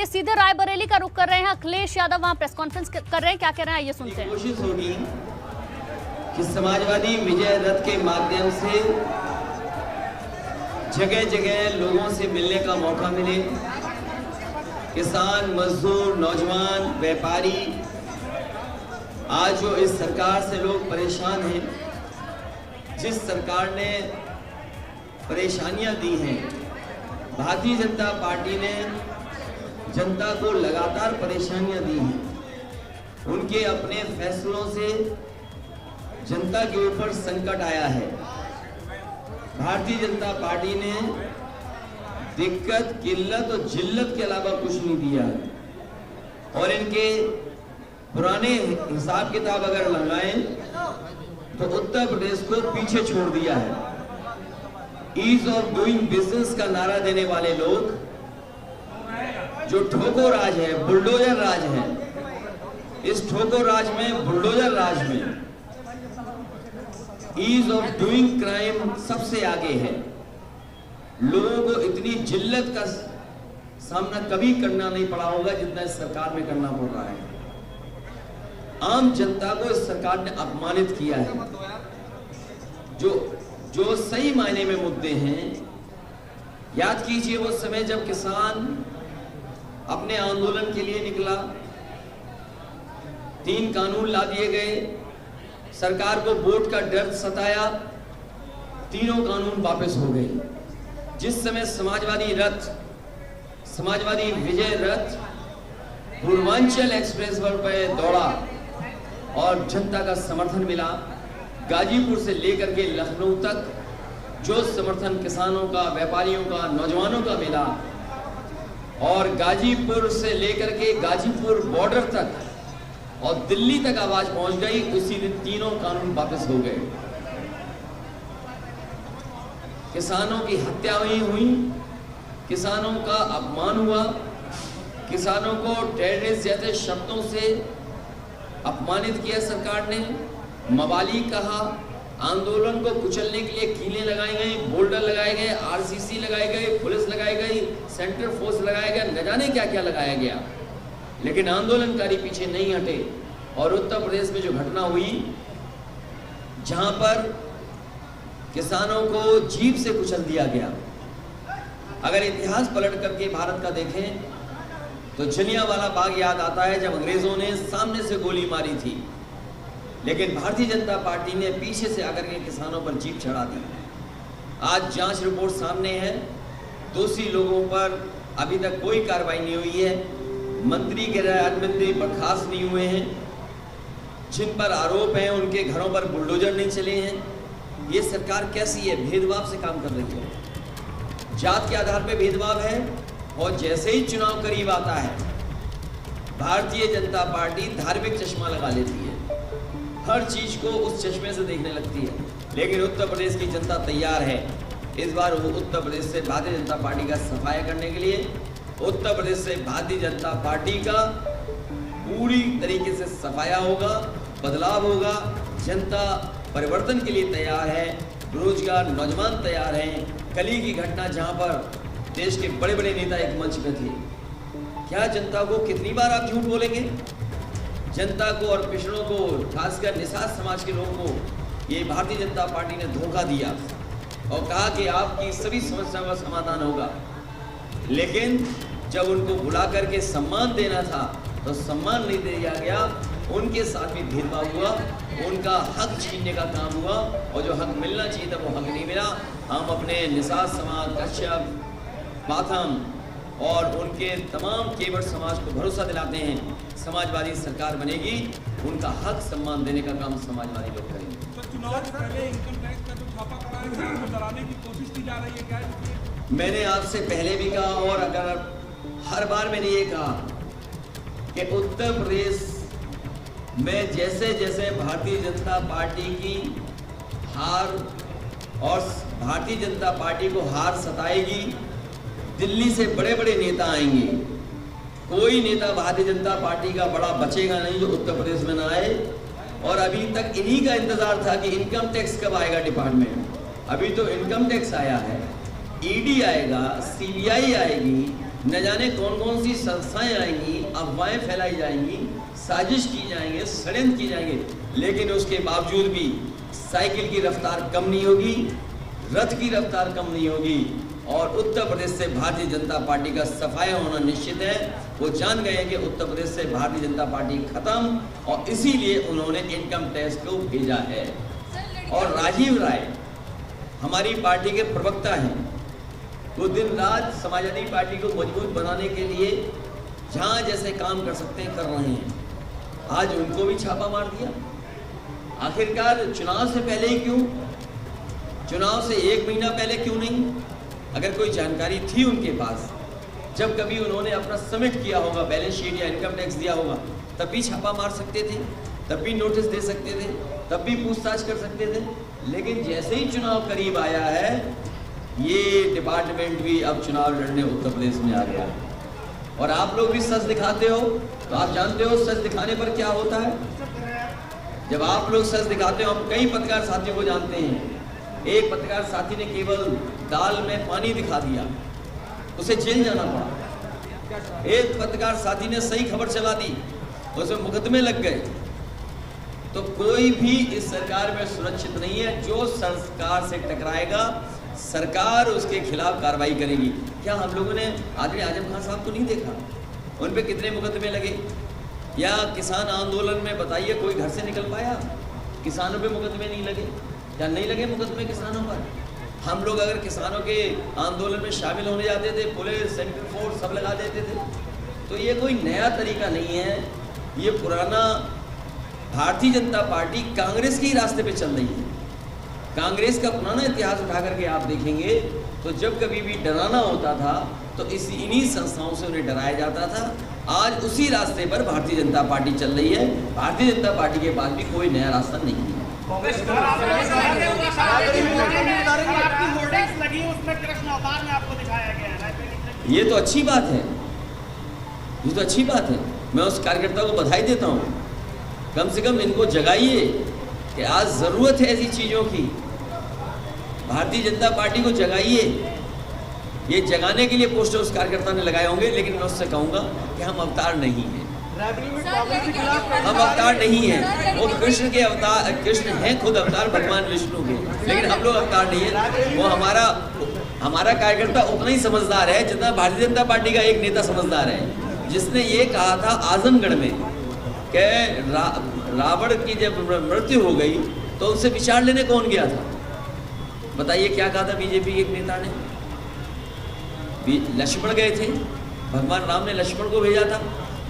चलिए सीधे रायबरेली का रुख कर रहे हैं। अखिलेश यादव वहां प्रेस कॉन्फ्रेंस कर रहे हैं, क्या कह रहे हैं ये सुनते हैं। कोशिश होगी कि समाजवादी विजय रथ के माध्यम से जगह जगह लोगों से मिलने का मौका मिले। किसान, मजदूर, नौजवान, व्यापारी, आज जो इस सरकार से लोग परेशान हैं, जिस सरकार ने परेशानियां दी हैं, भारतीय जनता पार्टी ने जनता को लगातार परेशानियां दी हैं। उनके अपने फैसलों से जनता के ऊपर संकट आया है। भारतीय जनता पार्टी ने दिक्कत, किल्लत और जिल्लत के अलावा कुछ नहीं दिया है। और इनके पुराने हिसाब किताब अगर लगाएं तो उत्तर प्रदेश को पीछे छोड़ दिया है। ईज ऑफ डूइंग बिजनेस का नारा देने वाले लोग, जो ठोको राज है, बुलडोजर राज है, इस ठोको राज में, बुलडोजर राज में ईज ऑफ डूइंग क्राइम सबसे आगे है। लोगों को इतनी जिल्लत का सामना कभी करना नहीं पड़ा होगा जितना इस सरकार में करना पड़ रहा है। आम जनता को इस सरकार ने अपमानित किया है। जो सही मायने में मुद्दे हैं, याद कीजिए वो समय जब किसान अपने आंदोलन के लिए निकला, 3 कानून ला दिए गए, सरकार को वोट का डर सताया, तीनों कानून वापस हो गए। जिस समय समाजवादी विजय रथ पूर्वांचल एक्सप्रेस पर दौड़ा और जनता का समर्थन मिला, गाजीपुर से लेकर के लखनऊ तक जो समर्थन किसानों का, व्यापारियों का, नौजवानों का मिला, और गाजीपुर से लेकर के गाजीपुर बॉर्डर तक और दिल्ली तक आवाज पहुंच गई, उसी दिन तीनों कानून वापस हो गए। किसानों की हत्या हुई, किसानों का अपमान हुआ, किसानों को टेररिस्ट जैसे शब्दों से अपमानित किया सरकार ने, मवाली कहा, आंदोलन को कुचलने के लिए कीलें लगाई गई, बोल्डर लगाए गए, आरसीसी लगाए गए, पुलिस लगाई गई, सेंट्रल फोर्स लगाया गया, न जाने क्या क्या लगाया गया, लेकिन आंदोलनकारी पीछे नहीं हटे। और उत्तर प्रदेश में जो घटना हुई, जहां पर किसानों को जीभ से कुचल दिया गया, अगर इतिहास पलट करके भारत का देखें तो जलियांवाला बाग याद आता है, जब अंग्रेजों ने सामने से गोली मारी थी, लेकिन भारतीय जनता पार्टी ने पीछे से आकर के किसानों पर जीप चढ़ा दी। आज जांच रिपोर्ट सामने है, दोषी लोगों पर अभी तक कोई कार्रवाई नहीं हुई है, मंत्री के राज्य मंत्री बर्खास्त नहीं हुए हैं, जिन पर आरोप हैं उनके घरों पर बुलडोजर नहीं चले हैं। ये सरकार कैसी है? भेदभाव से काम कर रही है, जात के आधार पर भेदभाव है। और जैसे ही चुनाव करीब आता है, भारतीय जनता पार्टी धार्मिक चश्मा लगा लेती है, हर चीज को उस चश्मे से देखने लगती है। लेकिन उत्तर प्रदेश की जनता तैयार है। इस बार वो उत्तर प्रदेश से भारतीय जनता पार्टी का सफाया करने के लिए, उत्तर प्रदेश से भारतीय जनता पार्टी का पूरी तरीके से सफाया होगा, बदलाव होगा। जनता परिवर्तन के लिए तैयार है, बेरोजगार नौजवान तैयार हैं। कल की घटना जहां पर देश के बड़े बड़े नेता एक मंच पे थे, क्या जनता को कितनी बार आप झूठ बोलेंगे? जनता को और पिछड़ों को, खासकर निषाद समाज के लोगों को ये भारतीय जनता पार्टी ने धोखा दिया और कहा कि आपकी सभी समस्याओं का समाधान होगा। लेकिन जब उनको बुला करके सम्मान देना था तो सम्मान नहीं दिया गया, उनके साथ भी भेदभाव हुआ, उनका हक छीनने का काम हुआ, और जो हक मिलना चाहिए था वो हक नहीं मिला। हम अपने निषाद समाज, कश्यप, माथम और उनके तमाम केवट समाज को भरोसा दिलाते हैं, समाजवादी सरकार बनेगी, उनका हक सम्मान देने का काम समाजवादी लोग करेंगे। तो चुनाव से पहले इनकम टैक्स का जो छापा पड़ा है उसको डराने की कोशिश की जा रही है, क्या है? मैंने आपसे पहले भी कहा और अगर हर बार मैंने ये कहा कि उत्तर प्रदेश में जैसे जैसे भारतीय जनता पार्टी की हार और भारतीय जनता पार्टी को हार सताएगी, दिल्ली से बड़े बड़े नेता आएंगे। कोई नेता भारतीय जनता पार्टी का बड़ा बचेगा नहीं जो उत्तर प्रदेश में ना आए। और अभी तक इन्हीं का इंतजार था कि इनकम टैक्स कब आएगा डिपार्टमेंट। अभी तो इनकम टैक्स आया है, ईडी आएगा, सीबीआई आएगी, न जाने कौन कौन सी संस्थाएं आएंगी, अफवाहें फैलाई जाएंगी, साजिश की जाएंगे, षड्यंत्र की जाएंगे, लेकिन उसके बावजूद भी साइकिल की रफ्तार कम नहीं होगी, रथ की रफ्तार कम नहीं होगी। और उत्तर प्रदेश से भारतीय जनता पार्टी का सफाया होना निश्चित है। वो जान गए हैं कि उत्तर प्रदेश से भारतीय जनता पार्टी खत्म, और इसीलिए उन्होंने इनकम टैक्स को भेजा है। और राजीव राय हमारी पार्टी के प्रवक्ता हैं, वो दिन रात समाजवादी पार्टी को मजबूत बनाने के लिए जहाँ जैसे काम कर सकते हैं कर रहे हैं। आज उनको भी छापा मार दिया। आखिरकार चुनाव से पहले ही क्यों, चुनाव से 1 महीना पहले क्यों नहीं? अगर कोई जानकारी थी उनके पास, जब कभी उन्होंने अपना सबमिट किया होगा, बैलेंस शीट या इनकम टैक्स दिया होगा, तब भी छापा मार सकते थे, तब भी नोटिस दे सकते थे, तब भी पूछताछ कर सकते थे। लेकिन जैसे ही चुनाव करीब आया है, ये डिपार्टमेंट भी अब चुनाव लड़ने उत्तर प्रदेश में आ गया। और आप लोग भी सच दिखाते हो, तो आप जानते हो सच दिखाने पर क्या होता है। जब आप लोग सच दिखाते हो, आप कई पत्रकार साथियों को जानते हैं, एक पत्रकार साथी ने केवल दाल में पानी दिखा दिया, उसे जेल जाना पड़ा। एक पत्रकार साथी ने सही खबर चला दी, उसमें मुकदमे लग गए। तो कोई भी इस सरकार में सुरक्षित नहीं है। जो सरकार से टकराएगा, सरकार उसके खिलाफ कार्रवाई करेगी। क्या हम लोगों ने आदरणीय आजम खान साहब को नहीं देखा, उन पे कितने मुकदमे लगे? या किसान आंदोलन में बताइए कोई घर से निकल पाया? किसानों पे मुकदमे नहीं लगे या नहीं लगे मुकदमे किसानों पर? हम लोग अगर किसानों के आंदोलन में शामिल होने जाते थे, पुलिस, सेंट्रल फोर्स सब लगा देते थे। तो ये कोई नया तरीका नहीं है, ये पुराना भारतीय जनता पार्टी कांग्रेस के ही रास्ते पे चल रही है। कांग्रेस का पुराना इतिहास उठा करके आप देखेंगे तो जब कभी भी डराना होता था तो इन्हीं संस्थाओं से उन्हें डराया जाता था। आज उसी रास्ते पर भारतीय जनता पार्टी चल रही है। भारतीय जनता पार्टी के पास भी कोई नया रास्ता नहीं है। ये तो अच्छी बात है, ये तो अच्छी बात है। मैं उस कार्यकर्ता को बधाई देता हूँ। कम से कम इनको जगाइए कि आज ज़रूरत है ऐसी चीज़ों की। भारतीय जनता पार्टी को जगाइए। ये जगाने के लिए पोस्टर उस कार्यकर्ता ने लगाए होंगे, लेकिन मैं उससे कहूँगा कि हम अवतार नहीं हैं, हम अवतार नहीं हैं। वो कृष्ण के अवतार, कृष्ण हैं खुद अवतार भगवान विष्णु के, लेकिन हम लोग अवतार नहीं है। वो हमारा कार्यकर्ता उतना ही समझदार है जितना भारतीय जनता पार्टी का एक नेता समझदार है, जिसने ये कहा था आजमगढ़ में कि रावण की जब मृत्यु हो गई तो उससे विचार लेने कौन गया था? बताइए क्या कहा था बीजेपी के एक नेता ने? लक्ष्मण गए थे, भगवान राम ने लक्ष्मण को भेजा था,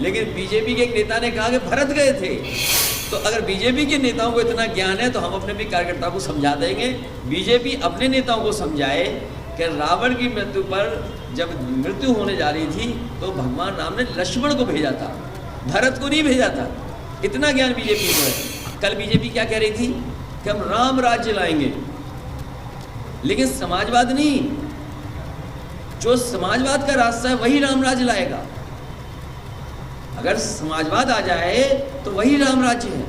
लेकिन बीजेपी के एक नेता ने कहा कि भरत गए थे। तो अगर बीजेपी के नेताओं को इतना ज्ञान है तो हम अपने भी कार्यकर्ताओं को समझा देंगे। बीजेपी अपने नेताओं को समझाए कि रावण की मृत्यु पर जब मृत्यु होने जा रही थी तो भगवान राम ने लक्ष्मण को भेजा था, भरत को नहीं भेजा था। इतना ज्ञान बीजेपी को है। कल बीजेपी क्या कह रही थी कि हम राम राज्य लाएंगे, लेकिन समाजवाद नहीं। जो समाजवाद का रास्ता है वही राम राज्य लाएगा। अगर समाजवाद आ जाए तो वही राम राज्य है,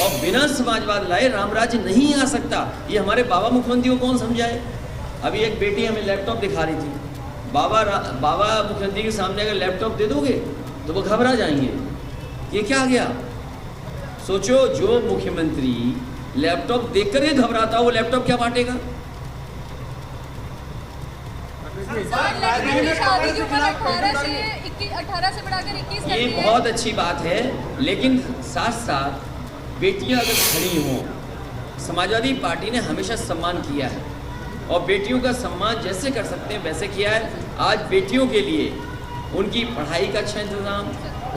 और बिना समाजवाद लाए राम राज्य नहीं आ सकता। ये हमारे बाबा मुख्यमंत्री को कौन समझाए? अभी एक बेटी हमें लैपटॉप दिखा रही थी। बाबा मुख्यमंत्री के सामने अगर लैपटॉप दे दोगे तो वो घबरा जाएंगे, ये क्या आ गया? सोचो, जो मुख्यमंत्री लैपटॉप देखकर ही घबराता, वो लैपटॉप क्या बांटेगा? शादी के ऊपर 18 से बढ़ाकर 21 ये बहुत अच्छी बात है, लेकिन साथ साथ बेटियां अगर खड़ी हों, समाजवादी पार्टी ने हमेशा सम्मान किया है और बेटियों का सम्मान जैसे कर सकते हैं वैसे किया है। आज बेटियों के लिए उनकी पढ़ाई का अच्छा इंतज़ाम,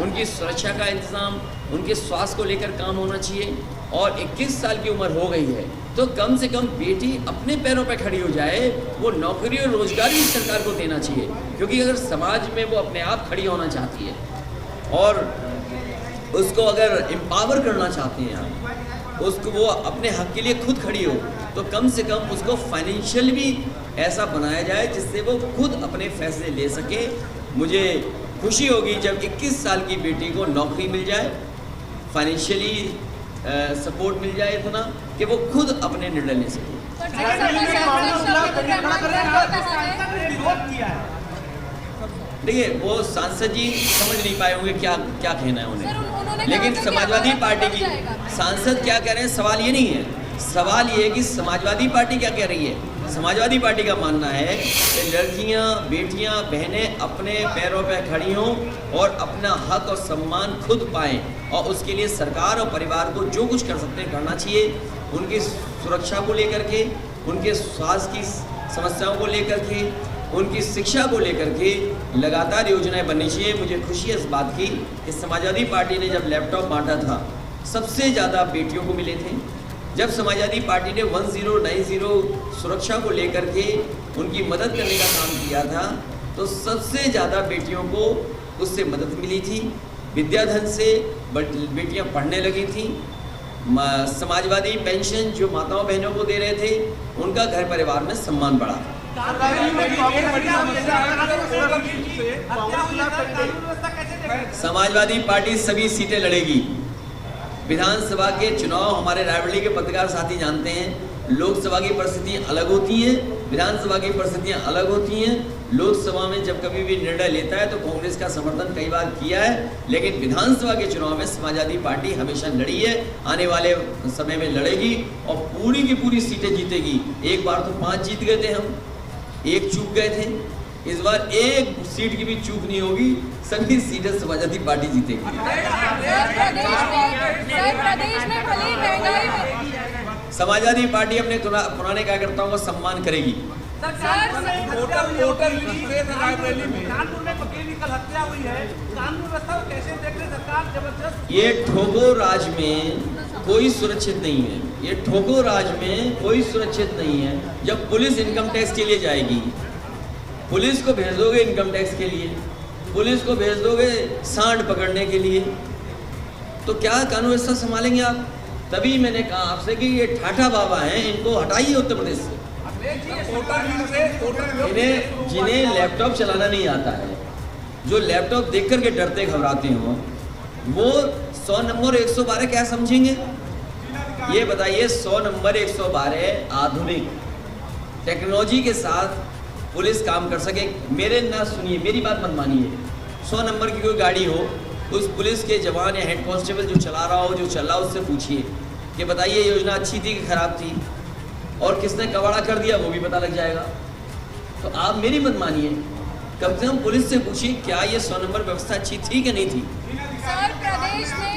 उनकी सुरक्षा का इंतज़ाम, उनके स्वास्थ्य को लेकर काम होना चाहिए। और 21 साल की उम्र हो गई है तो कम से कम बेटी अपने पैरों पर खड़ी हो जाए। वो नौकरी और रोजगार भी सरकार को देना चाहिए, क्योंकि अगर समाज में वो अपने आप खड़ी होना चाहती है और उसको अगर एम्पावर करना चाहते हैं, उसको वो अपने हक के लिए खुद खड़ी हो, तो कम से कम उसको फाइनेंशियल भी ऐसा बनाया जाए जिससे वो खुद अपने फैसले ले सके। मुझे खुशी होगी जब 21 साल की बेटी को नौकरी मिल जाए, फाइनेंशियली सपोर्ट मिल जाए इतना कि वो खुद अपने निर्णय ले सके। देखिए वो सांसद जी समझ नहीं पाए होंगे क्या क्या कहना है सर, उन्हें, उन्होंने लेकिन कहा था कि समाजवादी आबादी पार्टी बढ़ की जाएगा। सांसद क्या कह रहे हैं सवाल ये नहीं है, सवाल ये है कि समाजवादी पार्टी क्या कह रही है। समाजवादी पार्टी का मानना है कि लड़कियां, बेटियां, बहनें अपने पैरों पर खड़ी हों और अपना हक और सम्मान खुद पाएं, और उसके लिए सरकार और परिवार को जो कुछ कर सकते हैं करना चाहिए। उनकी सुरक्षा को लेकर के, उनके स्वास्थ्य की समस्याओं को लेकर के, उनकी शिक्षा को लेकर के लगातार योजनाएं बननी चाहिए। मुझे खुशी है इस बात की कि समाजवादी पार्टी ने जब लैपटॉप बांटा था सबसे ज़्यादा बेटियों को मिले थे। जब समाजवादी पार्टी ने 1090 सुरक्षा को लेकर के उनकी मदद करने का काम किया था तो सबसे ज़्यादा बेटियों को उससे मदद मिली थी। विद्याधन से बेटियां पढ़ने लगी थी। समाजवादी पेंशन जो माताओं बहनों को दे रहे थे उनका घर परिवार में सम्मान बढ़ा। समाजवादी पार्टी सभी सीटें लड़ेगी। विधानसभा के चुनाव हमारे रायबरेली के पत्रकार साथी जानते हैं, लोकसभा की परिस्थितियां अलग होती हैं, विधानसभा की परिस्थितियां अलग होती हैं। लोकसभा में जब कभी भी निर्णय लेता है तो कांग्रेस का समर्थन कई बार किया है, लेकिन विधानसभा के चुनाव में समाजवादी पार्टी हमेशा लड़ी है, आने वाले समय में लड़ेगी और पूरी की पूरी सीटें जीतेगी। एक बार तो 5 जीत गए थे हम, एक चूक गए थे, इस बार एक सीट की भी चूक नहीं होगी, सभी सीटें समाजवादी पार्टी जीतेगी। प्रदेश में भले ही महंगाई में समाजवादी पार्टी अपने पुराने कार्यकर्ताओं का सम्मान करेगी। वोटर लिस्ट से रायबरेली में कानपुर में वकील की कल हत्या हुई है, कानून व्यवस्था को कैसे देख रही सरकार? जबरदस्त ये ठोको राज में कोई सुरक्षित नहीं है, ये ठोको राज में कोई सुरक्षित नहीं है। जब पुलिस इनकम टैक्स के लिए जाएगी, पुलिस को भेज दोगे इनकम टैक्स के लिए, पुलिस को भेज दोगे सांड पकड़ने के लिए, तो क्या कानून व्यवस्था संभालेंगे आप? तभी मैंने कहा आपसे कि ये ठाठा बाबा हैं, इनको हटाइए उत्तर प्रदेश से। इन्हें जिन्हें लैपटॉप चलाना नहीं आता है, जो लैपटॉप देख करके डरते घबराते हो, वो 100 नंबर 112 क्या समझेंगे? ये बताइए 100 नंबर 112 आधुनिक टेक्नोलॉजी के साथ पुलिस काम कर सके। मेरे ना सुनिए, मेरी बात मत मानिए। 100 नंबर की कोई गाड़ी हो, उस पुलिस के जवान या हेड कांस्टेबल जो चला रहा हो, जो चल रहा हो, उससे पूछिए कि बताइए योजना अच्छी थी कि खराब थी, और किसने कबाड़ा कर दिया वो भी पता लग जाएगा। तो आप मेरी मत मानिए, कम से कम पुलिस से पूछिए क्या ये 100 नंबर व्यवस्था अच्छी थी कि नहीं थी। सर, प्रदेश में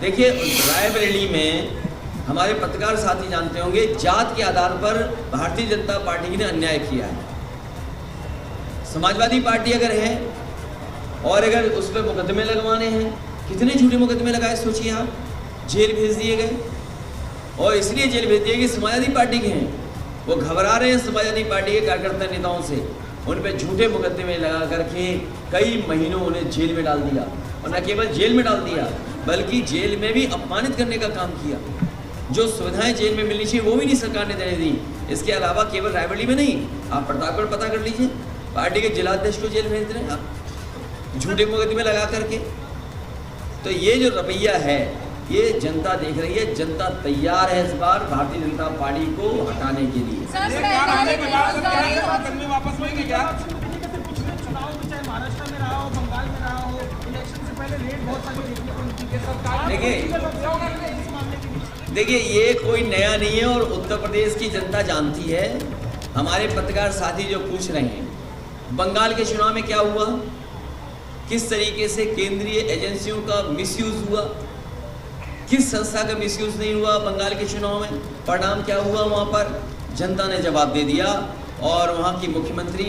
देखिए रायबरेली में हमारे पत्रकार साथी जानते होंगे, जात के आधार पर भारतीय जनता पार्टी ने अन्याय किया है। समाजवादी पार्टी अगर है और अगर उस पर मुकदमे लगवाने हैं, कितने झूठे मुकदमे लगाए सोचिए आप, जेल भेज दिए गए, और इसलिए जेल भेज दिए कि समाजवादी पार्टी के हैं, वो घबरा रहे हैं समाजवादी पार्टी के कार्यकर्ता नेताओं से, उन पर झूठे मुकदमे लगा करके कई महीनों उन्हें जेल में डाल दिया, और न केवल जेल में डाल दिया बल्कि जेल में भी अपमानित करने का काम किया। जो सुविधाएं जेल में मिलनी चाहिए वो भी नहीं सरकार ने देने दी। इसके अलावा केवल रायबरेली में नहीं, आप प्रतापगढ़ पता कर लीजिए, पार्टी के जिलाध्यक्ष को जेल भेज रहे हैं आप झूठे मुकदमे लगा करके। तो ये जो रवैया है ये जनता देख रही है, जनता तैयार है इस बार भारतीय जनता पार्टी को हटाने के लिए। वापस होंगे क्या? चुनाव में चाहे महाराष्ट्र में रहा हो, बंगाल में रहा हो, इलेक्शन से पहले रेट बहुत सारी देखने को मिलती है सरकार। देखिए ये कोई नया नहीं है और उत्तर प्रदेश की जनता जानती है। हमारे पत्रकार साथी जो पूछ रहे हैं, बंगाल के चुनाव में क्या हुआ, किस तरीके से केंद्रीय एजेंसियों का मिसयूज हुआ, किस संस्था का मिसयूज नहीं हुआ बंगाल के चुनाव में, परिणाम क्या हुआ वहाँ पर जनता ने जवाब दे दिया, और वहाँ की मुख्यमंत्री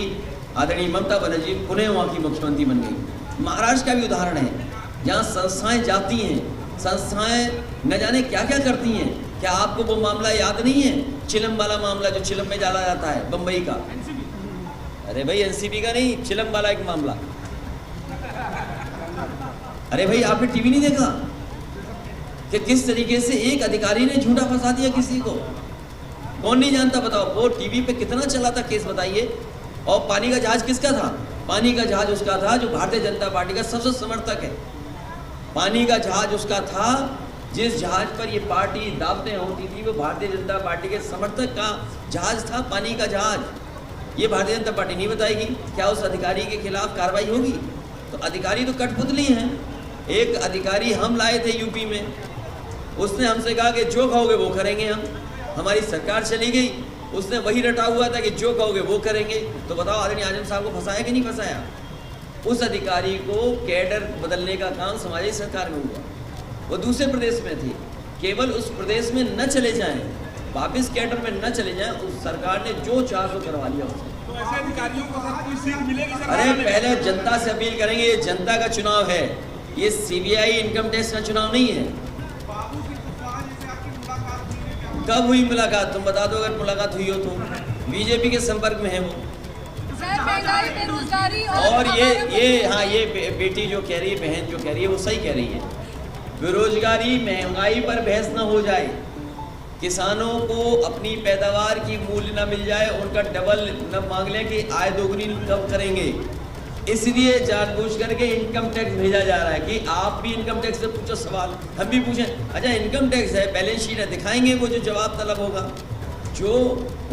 आदरणीय ममता बनर्जी पुनः वहाँ की मुख्यमंत्री बन गई। महाराष्ट्र का भी उदाहरण है, जहाँ संस्थाएं जाती हैं, संस्थाएं न जाने क्या क्या करती हैं। क्या आपको वो मामला याद नहीं है, चिलम वाला मामला जो चिलम में डाला जाता है, बम्बई का? अरे भाई एनसीबी का नहीं, चिलम वाला एक मामला। अरे भाई आपने टीवी नहीं देखा कि किस तरीके से एक अधिकारी ने झूठा फंसा दिया किसी को? कौन नहीं जानता बताओ? वो टीवी पे कितना चला था केस बताइए। और पानी का जहाज किसका था? पानी का जहाज उसका था जो भारतीय जनता पार्टी का सबसे समर्थक है। पानी का जहाज उसका था जिस जहाज पर ये पार्टी दावतें होती थी वो भारतीय जनता पार्टी के समर्थक का जहाज था, पानी का जहाज। ये भारतीय जनता पार्टी नहीं बताएगी। क्या उस अधिकारी के खिलाफ कार्रवाई होगी? तो अधिकारी तो कठपुतली हैं। एक अधिकारी हम लाए थे यूपी में, उसने हमसे कहा कि जो कहोगे वो करेंगे हम। हमारी सरकार चली गई, उसने वही रटा हुआ था कि जो कहोगे वो करेंगे। तो बताओ आदरणीय आजम साहब को फंसाया कि नहीं फंसाया? उस अधिकारी को कैडर बदलने का काम समाजी सरकार में हुआ। वो दूसरे प्रदेश में थे, केवल उस प्रदेश में न चले जाएं, वापस कैडर में न चले जाएं, उस सरकार ने जो चाह तो करवा लिया उससे। तो ऐसे अधिकारियों को सर कोई सीट मिलेगी सरकार अरे में? पहले जनता से अपील करेंगे, ये जनता का चुनाव है, ये सीबीआई इनकम टैक्स का चुनाव नहीं है। बाबू की कुशवाहा से आपकी मुलाकात हुई है क्या? कब हुई मुलाकात? तुम बता दो अगर मुलाकात हुई हो तो। बीजेपी के संपर्क में है वो। सर महंगाई, बेरोजगारी और ये बेटी जो कह रही है, बहन जो कह रही है, वो सही कह रही है। बेरोजगारी महंगाई पर बहस न हो जाए, किसानों को अपनी पैदावार की मूल्य न मिल जाए, उनका डबल न मांग लें कि आय दोगुनी कब करेंगे, इसलिए जानबूझ करके इनकम टैक्स भेजा जा रहा है कि आप भी इनकम टैक्स से पूछो सवाल, हम भी पूछें। अच्छा इनकम टैक्स है, बैलेंस शीट है, दिखाएंगे वो जो जवाब तलब होगा, जो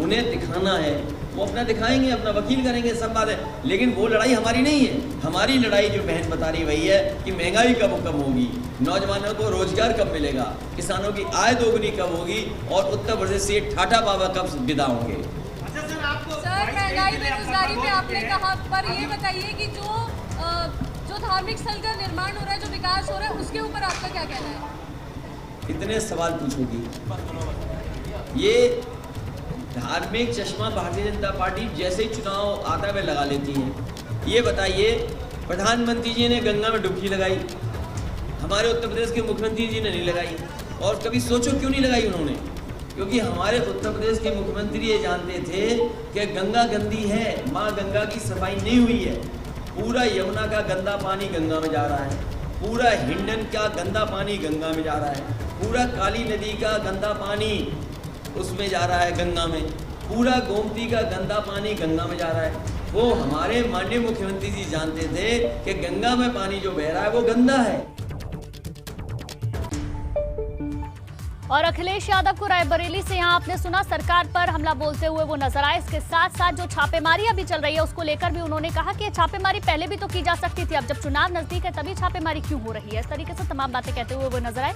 उन्हें दिखाना है वो अपना दिखाएंगे, अपना वकील करेंगे, सब बात है। लेकिन वो लड़ाई हमारी नहीं है। हमारी लड़ाई जो बहन बता रही वही है कि महंगाई कब कम होगी, नौजवानों को रोजगार कब मिलेगा, किसानों की आय दोगुनी कब होगी, और उत्तर प्रदेश से ठाठा बाबा कब विदा होंगे। सर महंगाई, बेरोजगारी पे आपने कहा, पर ये बताइए कि जो धार्मिक स्थल का निर्माण हो रहा है, जो विकास हो रहा है, उसके ऊपर आपका क्या कहना है? इतने सवाल पूछोगी? ये धार्मिक चश्मा भारतीय जनता पार्टी जैसे ही चुनाव आता है लगा लेती है। ये बताइए, प्रधानमंत्री जी ने गंगा में डुबकी लगाई, हमारे उत्तर प्रदेश के मुख्यमंत्री जी ने नहीं लगाई। और कभी सोचो क्यों नहीं लगाई उन्होंने? क्योंकि हमारे उत्तर प्रदेश के मुख्यमंत्री ये जानते थे कि गंगा गंदी है, माँ गंगा की सफाई नहीं हुई है। पूरा यमुना का गंदा पानी गंगा में जा रहा है, पूरा हिंडन का गंदा पानी गंगा में जा रहा है, पूरा काली नदी का गंदा पानी उसमें जा रहा है गंगा में, पूरा गोमती का गंदा पानी गंगा में जा रहा है। वो हमारे माननीय मुख्यमंत्री जी जानते थे कि गंगा में पानी जो बह रहा है वो गंदा है। और अखिलेश यादव को रायबरेली से यहाँ आपने सुना सरकार पर हमला बोलते हुए वो नजर आए। इसके साथ साथ जो छापेमारी अभी चल रही है उसको लेकर भी उन्होंने कहा कि छापेमारी पहले भी तो की जा सकती थी, अब जब चुनाव नजदीक है तभी छापेमारी क्यों हो रही है। इस तरीके से तमाम बातें कहते हुए वो नजर आए।